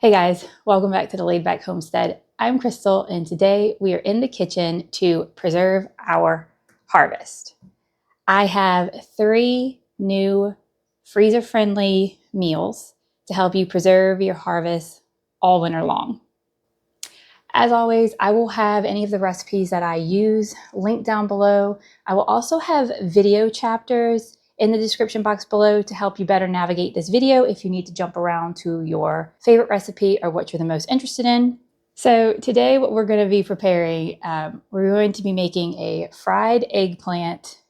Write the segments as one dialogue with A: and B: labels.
A: Hey guys, welcome back to the Laid-Back Homestead. I'm Crystal, and today we are in the kitchen to preserve our harvest. I have 3 new freezer-friendly meals to help you preserve your harvest all winter long. As always, I will have any of the recipes that I use linked down below. I will also have video chapters in the description box below to help you better navigate this video if you need to jump around to your favorite recipe or what you're the most interested in. So today what we're going to be preparing, we're going to be making a fried eggplant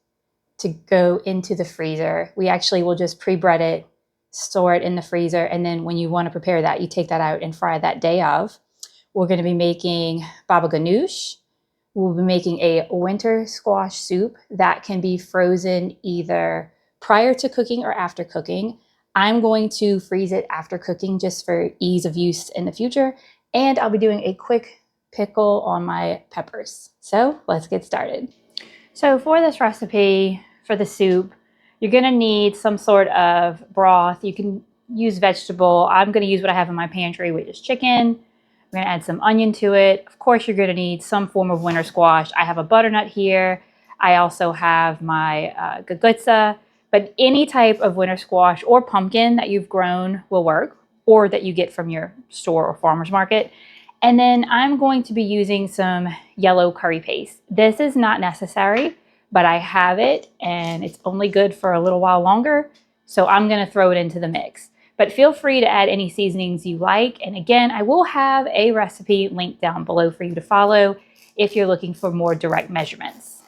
A: to go into the freezer. We actually will just pre-bread it, store it in the freezer, and then when you want to prepare that, you take that out and fry that day of. We're going to be making baba ganoush. We'll be making a winter squash soup that can be frozen either prior to cooking or after cooking. I'm going to freeze it after cooking just for ease of use in the future. And I'll be doing a quick pickle on my peppers. So let's get started. So for this recipe, for the soup, you're going to need some sort of broth. You can use vegetable. I'm going to use what I have in my pantry, which is chicken. We're going to add some onion to it. Of course, you're going to need some form of winter squash. I have a butternut here. I also have my gagootza, but any type of winter squash or pumpkin that you've grown will work, or that you get from your store or farmer's market. And then I'm going to be using some yellow curry paste. This is not necessary, but I have it and it's only good for a little while longer. So I'm going to throw it into the mix. But feel free to add any seasonings you like. And again, I will have a recipe linked down below for you to follow if you're looking for more direct measurements.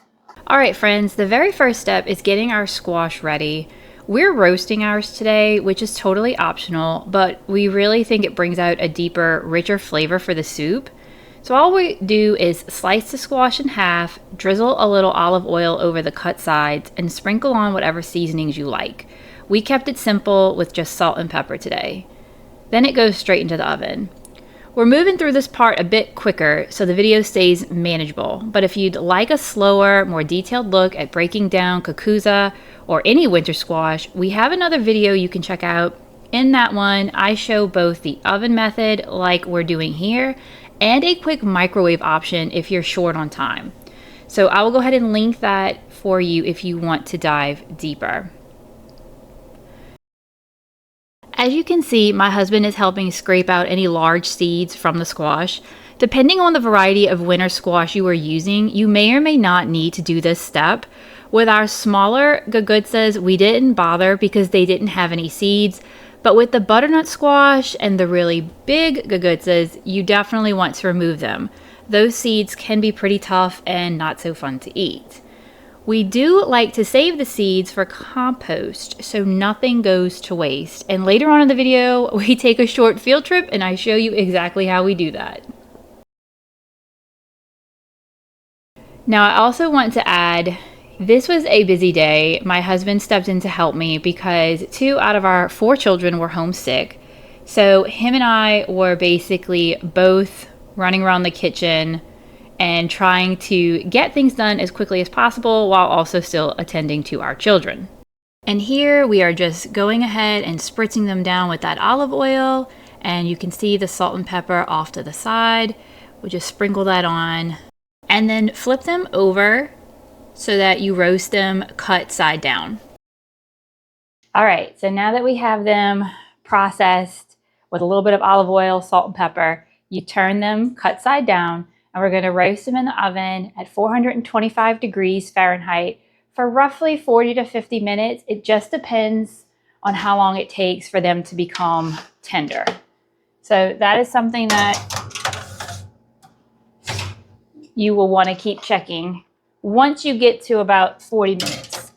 A: All right, friends, the very first step is getting our squash ready. We're roasting ours today, which is totally optional, but we really think it brings out a deeper, richer flavor for the soup. So all we do is slice the squash in half, drizzle a little olive oil over the cut sides, and sprinkle on whatever seasonings you like. We kept it simple with just salt and pepper today. Then it goes straight into the oven. We're moving through this part a bit quicker so the video stays manageable, but if you'd like a slower, more detailed look at breaking down gagootza or any winter squash, we have another video you can check out. In that one, I show both the oven method like we're doing here and a quick microwave option if you're short on time. So I will go ahead and link that for you if you want to dive deeper. As you can see, my husband is helping scrape out any large seeds from the squash. Depending on the variety of winter squash you are using, you may or may not need to do this step. With our smaller gagootzas, we didn't bother because they didn't have any seeds. But with the butternut squash and the really big gagootzas, you definitely want to remove them. Those seeds can be pretty tough and not so fun to eat. We do like to save the seeds for compost so nothing goes to waste. And later on in the video, we take a short field trip and I show you exactly how we do that. Now I also want to add, this was a busy day. My husband stepped in to help me because 2 out of our 4 children were homesick. So him and I were basically both running around the kitchen and trying to get things done as quickly as possible while also still attending to our children. And here we are just going ahead and spritzing them down with that olive oil, and you can see the salt and pepper off to the side. We'll just sprinkle that on and then flip them over so that you roast them cut side down. All right, so now that we have them processed with a little bit of olive oil, salt and pepper, you turn them cut side down. And we're going to roast them in the oven at 425 degrees Fahrenheit for roughly 40 to 50 minutes. It just depends on how long it takes for them to become tender. So that is something that you will want to keep checking once you get to about 40 minutes.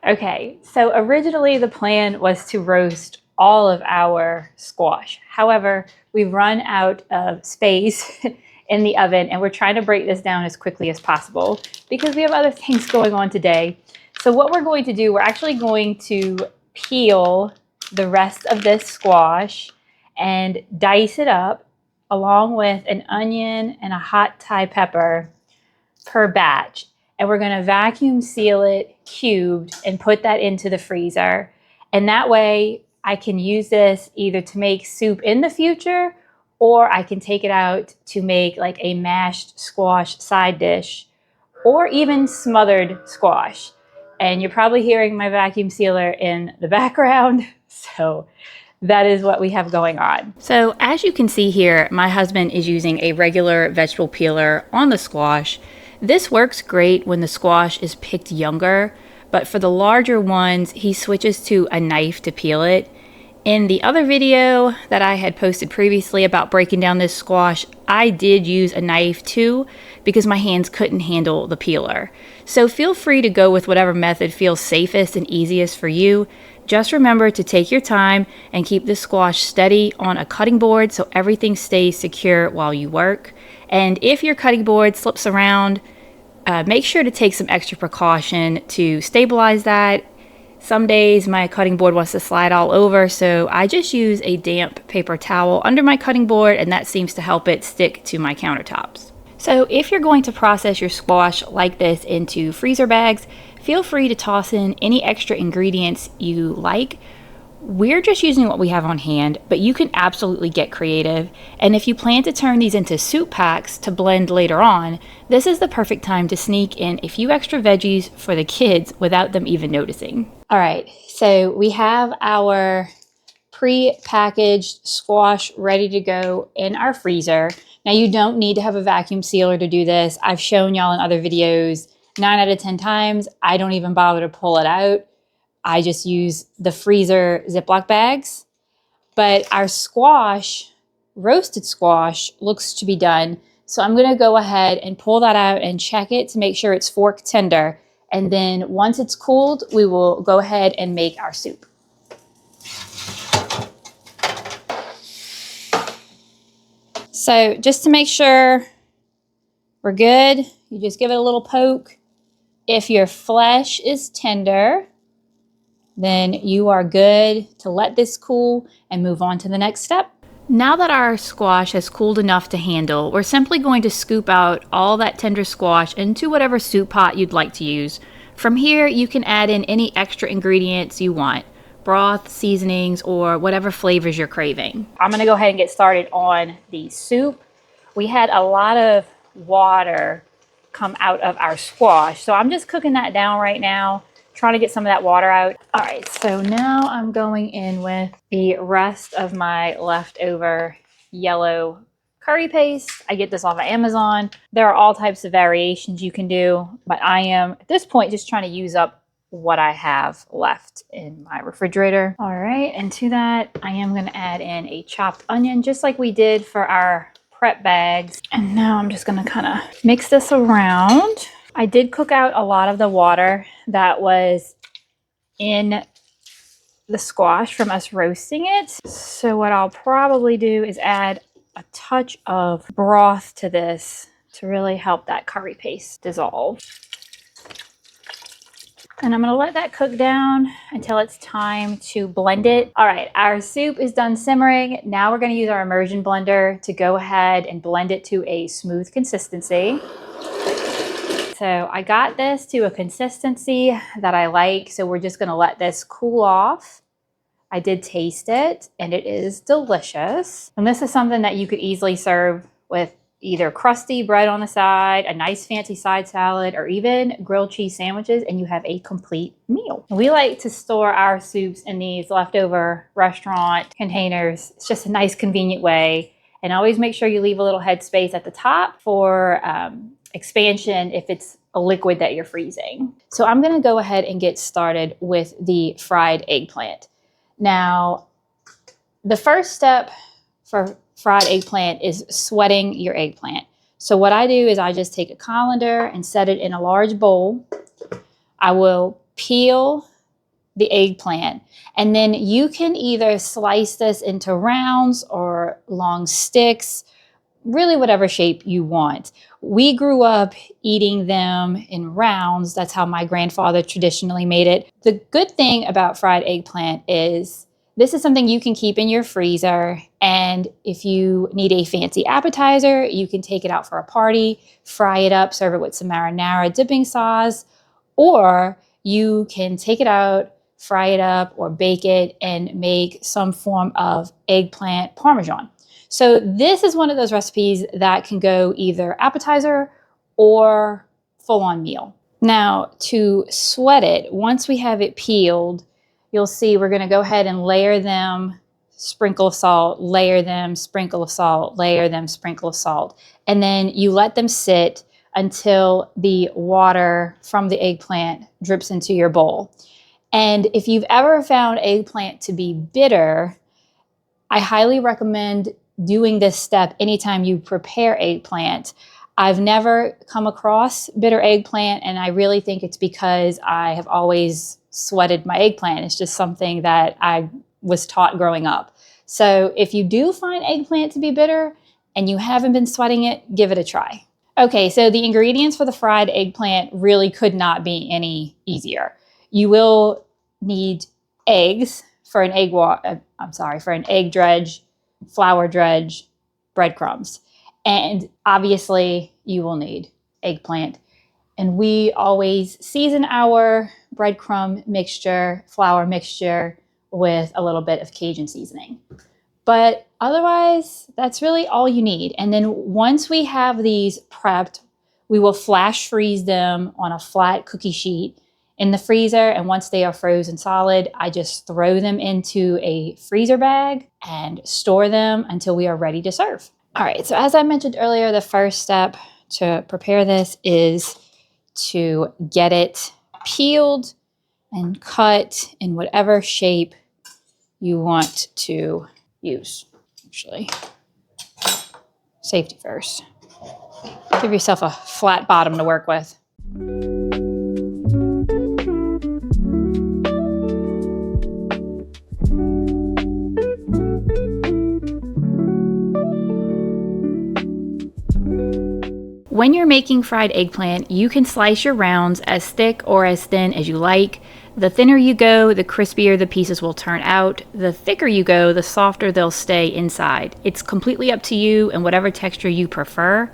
A: Okay, so originally the plan was to roast all of our squash. However, we've run out of space in the oven and we're trying to break this down as quickly as possible because we have other things going on today. So what we're going to do, we're actually going to peel the rest of this squash and dice it up along with an onion and a hot Thai pepper per batch. And we're going to vacuum seal it cubed and put that into the freezer. And that way I can use this either to make soup in the future, or I can take it out to make like a mashed squash side dish, or even smothered squash. And you're probably hearing my vacuum sealer in the background. So that is what we have going on. So as you can see here, my husband is using a regular vegetable peeler on the squash. This works great when the squash is picked younger, but for the larger ones, he switches to a knife to peel it. In the other video that I had posted previously about breaking down this squash, I did use a knife too because my hands couldn't handle the peeler. So feel free to go with whatever method feels safest and easiest for you. Just remember to take your time and keep the squash steady on a cutting board so everything stays secure while you work. And if your cutting board slips around, make sure to take some extra precaution to stabilize that. Some days my cutting board wants to slide all over, so I just use a damp paper towel under my cutting board, and that seems to help it stick to my countertops. So if you're going to process your squash like this into freezer bags, feel free to toss in any extra ingredients you like. We're just using what we have on hand, but you can absolutely get creative. And if you plan to turn these into soup packs to blend later on, this is the perfect time to sneak in a few extra veggies for the kids without them even noticing. All right, so we have our pre-packaged squash ready to go in our freezer. Now you don't need to have a vacuum sealer to do this. I've shown y'all in other videos, 9 out of 10 times, I don't even bother to pull it out. I just use the freezer Ziploc bags. But our squash, roasted squash, looks to be done. So I'm gonna go ahead and pull that out and check it to make sure it's fork tender. And then once it's cooled, we will go ahead and make our soup. So just to make sure we're good, you just give it a little poke. If your flesh is tender, then you are good to let this cool and move on to the next step. Now that our squash has cooled enough to handle, we're simply going to scoop out all that tender squash into whatever soup pot you'd like to use. From here, you can add in any extra ingredients you want, broth, seasonings, or whatever flavors you're craving. I'm gonna go ahead and get started on the soup. We had a lot of water come out of our squash, so I'm just cooking that down right now, trying to get some of that water out. All right, so now I'm going in with the rest of my leftover yellow curry paste. I get this off of Amazon. There are all types of variations you can do, but I am at this point just trying to use up what I have left in my refrigerator. All right, and to that, I am gonna add in a chopped onion, just like we did for our prep bags. And now I'm just gonna kind of mix this around. I did cook out a lot of the water that was in the squash from us roasting it. So what I'll probably do is add a touch of broth to this to really help that curry paste dissolve. And I'm gonna let that cook down until it's time to blend it. All right, our soup is done simmering. Now we're gonna use our immersion blender to go ahead and blend it to a smooth consistency. So I got this to a consistency that I like, so we're just gonna let this cool off. I did taste it, and it is delicious. And this is something that you could easily serve with either crusty bread on the side, a nice fancy side salad, or even grilled cheese sandwiches, and you have a complete meal. We like to store our soups in these leftover restaurant containers. It's just a nice, convenient way. And always make sure you leave a little headspace at the top for expansion if it's a liquid that you're freezing. So I'm gonna go ahead and get started with the fried eggplant. Now, the first step for fried eggplant is sweating your eggplant. So what I do is I just take a colander and set it in a large bowl. I will peel the eggplant, and then you can either slice this into rounds or long sticks, really whatever shape you want. We grew up eating them in rounds. That's how my grandfather traditionally made it. The good thing about fried eggplant is this is something you can keep in your freezer, and if you need a fancy appetizer, you can take it out for a party, fry it up, serve it with some marinara dipping sauce, or you can take it out, fry it up or bake it and make some form of eggplant parmesan. So this is one of those recipes that can go either appetizer or full-on meal. Now, to sweat it, once we have it peeled, you'll see we're going to go ahead and layer them, sprinkle of salt, layer them, sprinkle of salt, layer them, sprinkle of salt. And then you let them sit until the water from the eggplant drips into your bowl. And if you've ever found eggplant to be bitter, I highly recommend doing this step anytime you prepare eggplant. I've never come across bitter eggplant, and I really think it's because I have always sweated my eggplant. It's just something that I was taught growing up. So if you do find eggplant to be bitter and you haven't been sweating it, give it a try. Okay, so the ingredients for the fried eggplant really could not be any easier. You will need eggs for an for an egg dredge, flour dredge, breadcrumbs. And obviously you will need eggplant. And we always season our breadcrumb mixture, flour mixture with a little bit of Cajun seasoning. But otherwise, that's really all you need. And then once we have these prepped, we will flash freeze them on a flat cookie sheet in the freezer. And once they are frozen solid, I just throw them into a freezer bag and store them until we are ready to serve. All right, so as I mentioned earlier, the first step to prepare this is to get it peeled and cut in whatever shape you want to use. Actually, safety first. Give yourself a flat bottom to work with. When you're making fried eggplant, you can slice your rounds as thick or as thin as you like. The thinner you go, the crispier the pieces will turn out. The thicker you go, the softer they'll stay inside. It's completely up to you and whatever texture you prefer.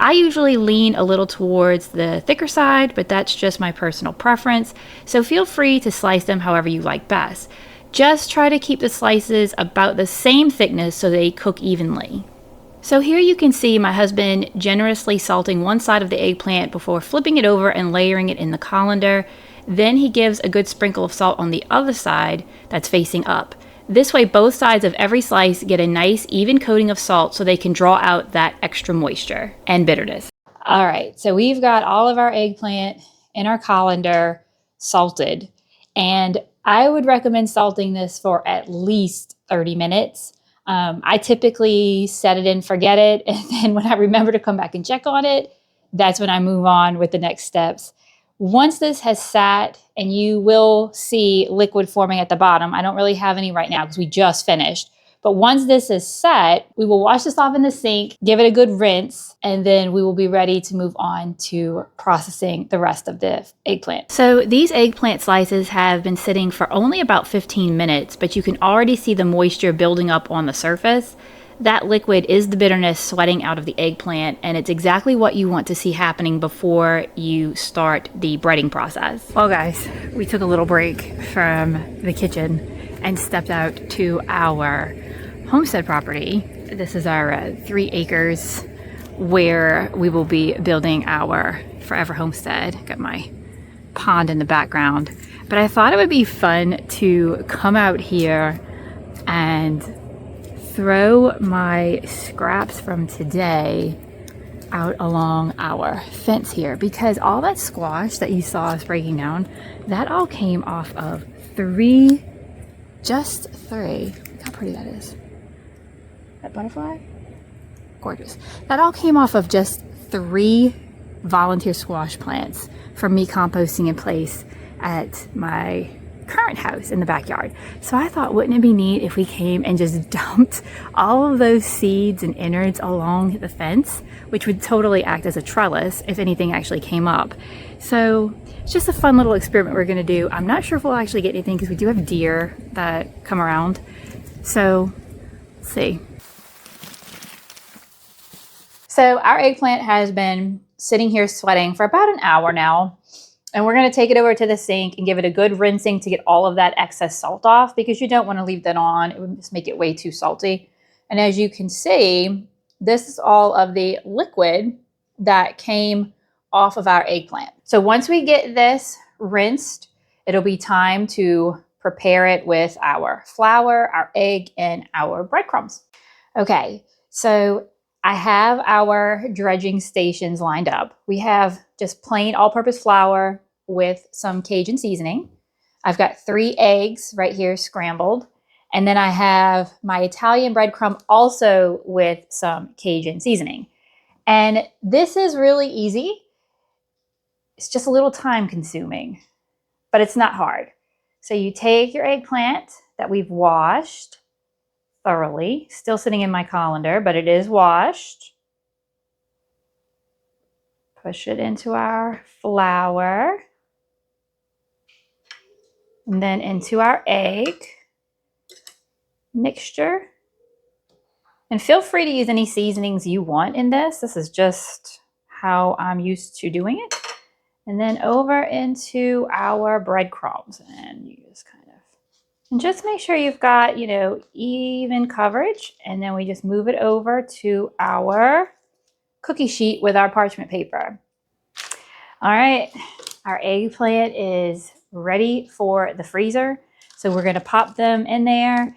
A: I usually lean a little towards the thicker side, but that's just my personal preference. So feel free to slice them however you like best. Just try to keep the slices about the same thickness so they cook evenly. So here you can see my husband generously salting one side of the eggplant before flipping it over and layering it in the colander. Then he gives a good sprinkle of salt on the other side that's facing up. This way both sides of every slice get a nice even coating of salt so they can draw out that extra moisture and bitterness. All right, so we've got all of our eggplant in our colander salted, and I would recommend salting this for at least 30 minutes. I typically set it and forget it, and then when I remember to come back and check on it, that's when I move on with the next steps. Once this has sat, and you will see liquid forming at the bottom. I don't really have any right now because we just finished. But once this is set, we will wash this off in the sink, give it a good rinse, and then we will be ready to move on to processing the rest of the eggplant. So these eggplant slices have been sitting for only about 15 minutes, but you can already see the moisture building up on the surface. That liquid is the bitterness sweating out of the eggplant, and it's exactly what you want to see happening before you start the breading process. Well guys, we took a little break from the kitchen and stepped out to our homestead property. This is our 3 acres where we will be building our forever homestead. Got my pond in the background, but I thought it would be fun to come out here and throw my scraps from today out along our fence here, because all that squash that you saw us breaking down, that all came off of just three. Look how pretty that is. That butterfly? Gorgeous. That all came off of just 3 volunteer squash plants from me composting in place at my current house in the backyard. So I thought, wouldn't it be neat if we came and just dumped all of those seeds and innards along the fence, which would totally act as a trellis if anything actually came up. So it's just a fun little experiment we're going to do. I'm not sure if we'll actually get anything because we do have deer that come around. So let's see. So our eggplant has been sitting here sweating for about an hour now. And we're going to take it over to the sink and give it a good rinsing to get all of that excess salt off, because you don't want to leave that on. It would just make it way too salty. And as you can see, this is all of the liquid that came off of our eggplant. So once we get this rinsed, it'll be time to prepare it with our flour, our egg, and our breadcrumbs. Okay, so I have our dredging stations lined up. We have just plain all-purpose flour with some Cajun seasoning. I've got 3 eggs right here scrambled. And then I have my Italian breadcrumb also with some Cajun seasoning. And this is really easy. It's just a little time consuming, but it's not hard. So you take your eggplant that we've washed thoroughly, still sitting in my colander, but it is washed. Push it into our flour, and then into our egg mixture. And feel free to use any seasonings you want in this. This is just how I'm used to doing it. And then over into our breadcrumbs, and you just kind of, and just make sure you've got, you know, even coverage. And then we just move it over to our cookie sheet with our parchment paper. All right, our eggplant is ready for the freezer. So we're going to pop them in there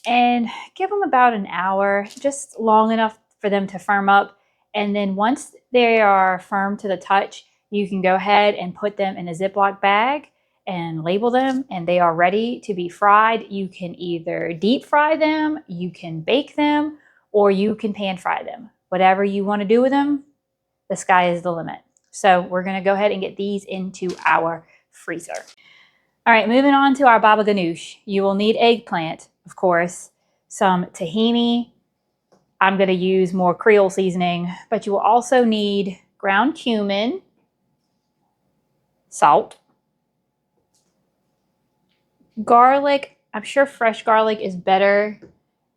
A: and give them about an hour, just long enough for them to firm up. And then once they are firm to the touch, you can go ahead and put them in a Ziploc bag and label them, and they are ready to be fried. You can either deep fry them, you can bake them, or you can pan fry them. Whatever you want to do with them, the sky is the limit. So we're going to go ahead and get these into our freezer. All right, moving on to our baba ganoush. You will need eggplant, of course, some tahini. I'm going to use more Creole seasoning, but you will also need ground cumin, salt, garlic. I'm sure fresh garlic is better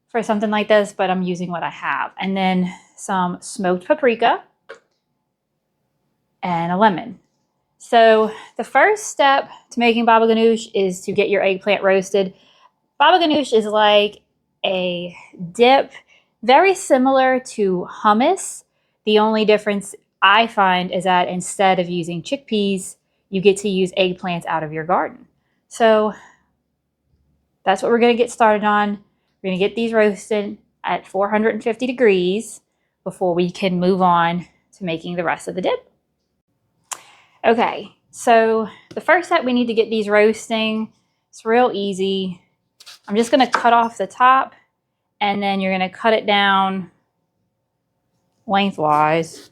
A: for something like this, but I'm using what I have. And then some smoked paprika and a lemon. So the first step to making baba ganoush is to get your eggplant roasted. Baba ganoush is like a dip, very similar to hummus. The only difference I find is that instead of using chickpeas, you get to use eggplants out of your garden. So that's what we're going to get started on. We're going to get these roasted at 450 degrees before we can move on to making the rest of the dip. Okay, so the first step, we need to get these roasting. It's real easy. I'm just going to cut off the top, and then you're going to cut it down lengthwise.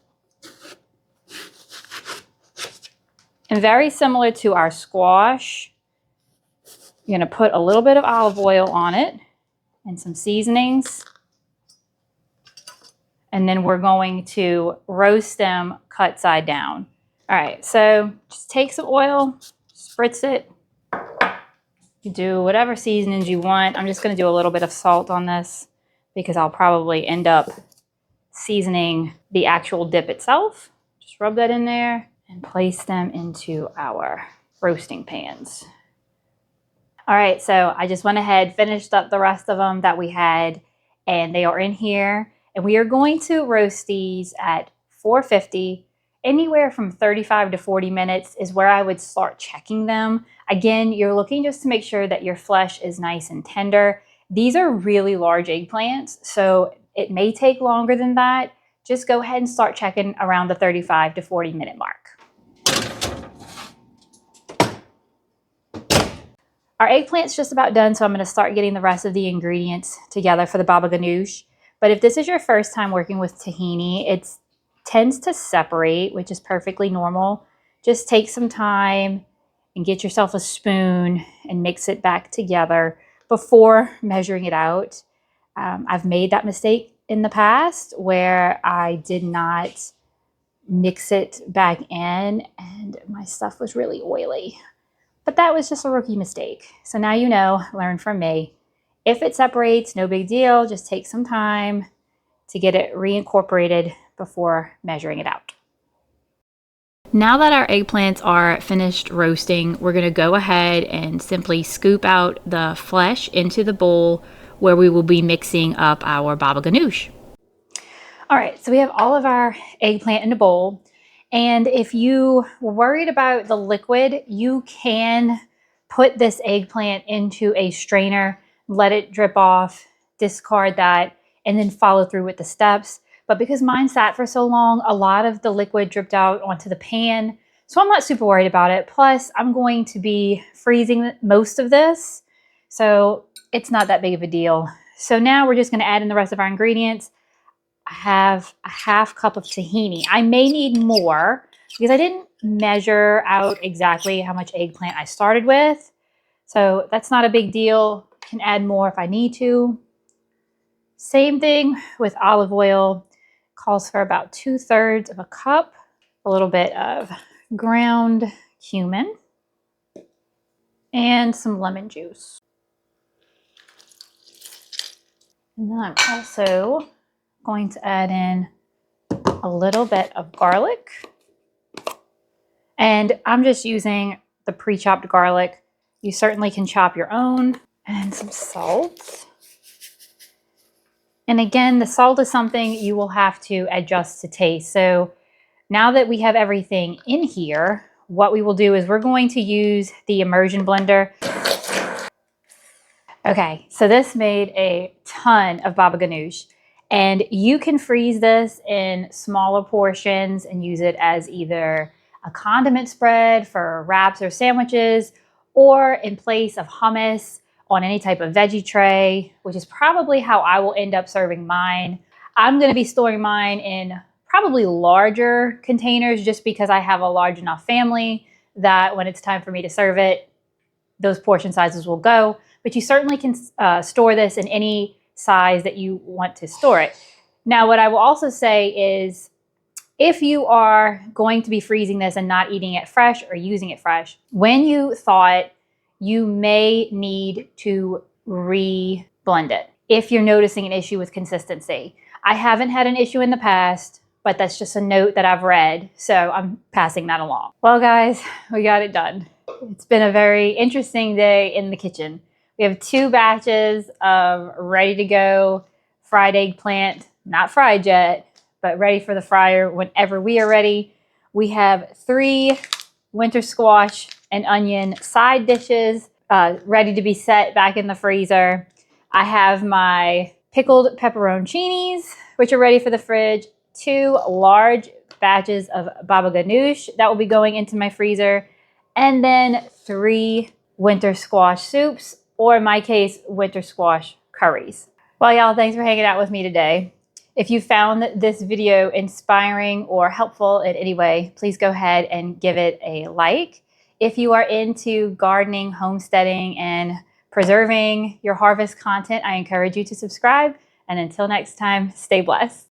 A: And very similar to our squash, you're going to put a little bit of olive oil on it and some seasonings. And then we're going to roast them cut side down. All right, so just take some oil, spritz it. You do whatever seasonings you want. I'm just going to do a little bit of salt on this because I'll probably end up seasoning the actual dip itself. Just rub that in there and place them into our roasting pans. All right, so I just went ahead, finished up the rest of them that we had, and they are in here. And we are going to roast these at 450. Anywhere from 35 to 40 minutes is where I would start checking them. Again, you're looking just to make sure that your flesh is nice and tender. These are really large eggplants, so it may take longer than that. Just go ahead and start checking around the 35 to 40 minute mark. Our eggplant's just about done, so I'm going to start getting the rest of the ingredients together for the baba ganoush. But if this is your first time working with tahini, it tends to separate, which is perfectly normal. Just take some time and get yourself a spoon and mix it back together before measuring it out. I've made that mistake in the past where I did not mix it back in and my stuff was really oily. But that was just a rookie mistake. So now you know, learn from me. If it separates, no big deal. Just take some time to get it reincorporated before measuring it out. Now that our eggplants are finished roasting, we're going to go ahead and simply scoop out the flesh into the bowl where we will be mixing up our baba ganoush. All right, so we have all of our eggplant in the bowl. And if you were worried about the liquid, you can put this eggplant into a strainer, let it drip off, discard that, and then follow through with the steps. But because mine sat for so long, a lot of the liquid dripped out onto the pan. So I'm not super worried about it. Plus, I'm going to be freezing most of this, so it's not that big of a deal. So now we're just going to add in the rest of our ingredients. I have a half cup of tahini. I may need more because I didn't measure out exactly how much eggplant I started with. So that's not a big deal. I can add more if I need to. Same thing with olive oil. Calls for about 2/3 of a cup. A little bit of ground cumin and some lemon juice. And then I'm also going to add in a little bit of garlic. And I'm just using the pre-chopped garlic. You certainly can chop your own. And some salt. And again, the salt is something you will have to adjust to taste. So now that we have everything in here, what we will do is we're going to use the immersion blender. Okay, so this made a ton of baba ganoush, and you can freeze this in smaller portions and use it as either a condiment spread for wraps or sandwiches, or in place of hummus on any type of veggie tray, which is probably how I will end up serving mine. I'm going to be storing mine in probably larger containers just because I have a large enough family that when it's time for me to serve it, those portion sizes will go. But you certainly can store this in any size that you want to store it. Now, what I will also say is if you are going to be freezing this and not eating it fresh or using it fresh, when you thaw it, you may need to re-blend it if you're noticing an issue with consistency. I haven't had an issue in the past, but that's just a note that I've read, so I'm passing that along. Well, guys, we got it done. It's been a very interesting day in the kitchen. We have 2 batches of ready to go fried eggplant, not fried yet, but ready for the fryer whenever we are ready. We have 3 winter squash and onion side dishes ready to be set back in the freezer. I have my pickled pepperoncinis, which are ready for the fridge, 2 large batches of baba ganoush that will be going into my freezer, and then 3 winter squash soups, or in my case, winter squash curries. Well, y'all, thanks for hanging out with me today. If you found this video inspiring or helpful in any way, please go ahead and give it a like. If you are into gardening, homesteading, and preserving your harvest content, I encourage you to subscribe. And until next time, stay blessed.